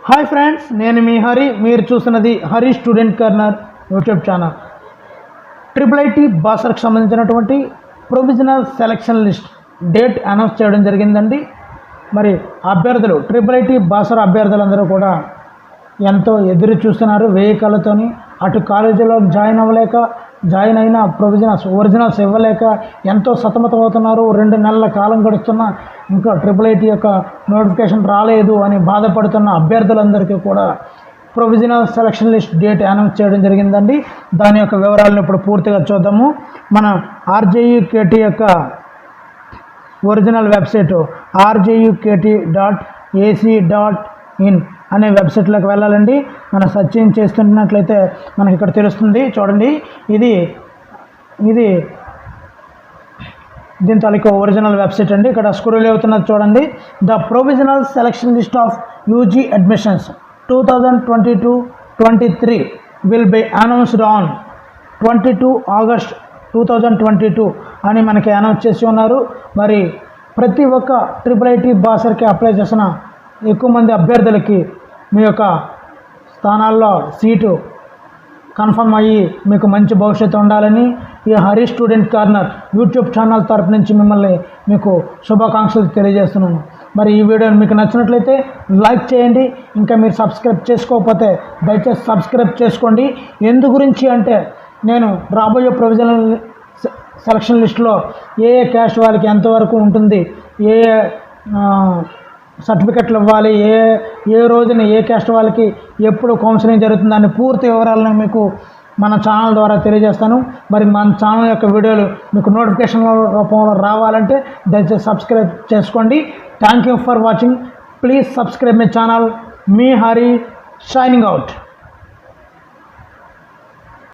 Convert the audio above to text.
Hi friends, నేను మీ హరి. మీరు చూస్తున్నది Hari student corner YouTube channel. IIIT బాసర్కి సంబంధించినటువంటి provisional selection list date announce చేయడం జరిగిందండి. మరి అభ్యర్థులు IIIT బాసర్ అభ్యర్థులందరూ కూడా ఎంతో ఎదురు చూస్తున్నారు వేయి కళ్ళతోని. అటు కాలేజీలో జాయిన్ అయిన ఒరిజినల్స్ ఇవ్వలేక ఎంతో సతమతమవుతున్నారు. 2 నెలల కాలం గడుస్తున్నా ఇంకా IIIT యొక్క నోటిఫికేషన్ రాలేదు అని బాధపడుతున్న అభ్యర్థులందరికీ కూడా provisional selection list date announce చేయడం జరిగిందండి. దాని యొక్క వివరాలను ఇప్పుడు పూర్తిగా చూద్దాము. మన RJUKT యొక్క ఒరిజినల్ వెబ్సైట్ rjukt.ac.in అనే వెబ్సైట్లోకి వెళ్ళాలండి. మనం సర్చింగ్ చేస్తున్నట్లయితే మనకి ఇక్కడ తెలుస్తుంది. చూడండి, ఇది దీని తాలూకు ఒరిజినల్ వెబ్సైట్ అండి. ఇక్కడ స్క్రోల్ అవుతున్నది చూడండి. The provisional selection list of UG admissions 2022-23 will be announced on 22 August 2022 అని మనకి అనౌన్స్ చేసి ఉన్నారు. మరి ప్రతి ఒక్క IIIT బాసర్కి అప్లై చేసిన ఎక్కువ మంది అభ్యర్థులకి మీ యొక్క స్థానాల్లో సీటు కన్ఫర్మ్ అయ్యి మీకు మంచి భవిష్యత్తు ఉండాలని ఈ Hari student corner YouTube channel తరపు నుంచి మీకు శుభాకాంక్షలు తెలియజేస్తున్నాను. మరి ఈ వీడియోని మీకు నచ్చినట్లయితే లైక్ చేయండి. ఇంకా మీరు సబ్స్క్రైబ్ చేసుకోకపోతే దయచేసి సబ్స్క్రైబ్ చేసుకోండి. ఎందు గురించి అంటే నేను రాబోయే ప్రొవిజనల్ సెలక్షన్ లిస్టులో ఏ క్యాస్ట్ వాళ్ళకి ఎంతవరకు ఉంటుంది, ఏ సర్టిఫికెట్లు ఇవ్వాలి, ఏ రోజున ఏ క్యాస్ట్ వాళ్ళకి ఎప్పుడు కౌన్సిలింగ్ జరుగుతుందని పూర్తి వివరాలను మీకు మన ఛానల్ ద్వారా తెలియజేస్తాను. మరి మన ఛానల్ యొక్క వీడియోలు మీకు నోటిఫికేషన్ రూపంలో రావాలంటే దయచేసి సబ్స్క్రైబ్ చేసుకోండి. Thank you for watching. Please subscribe my channel. Me Hari shining out.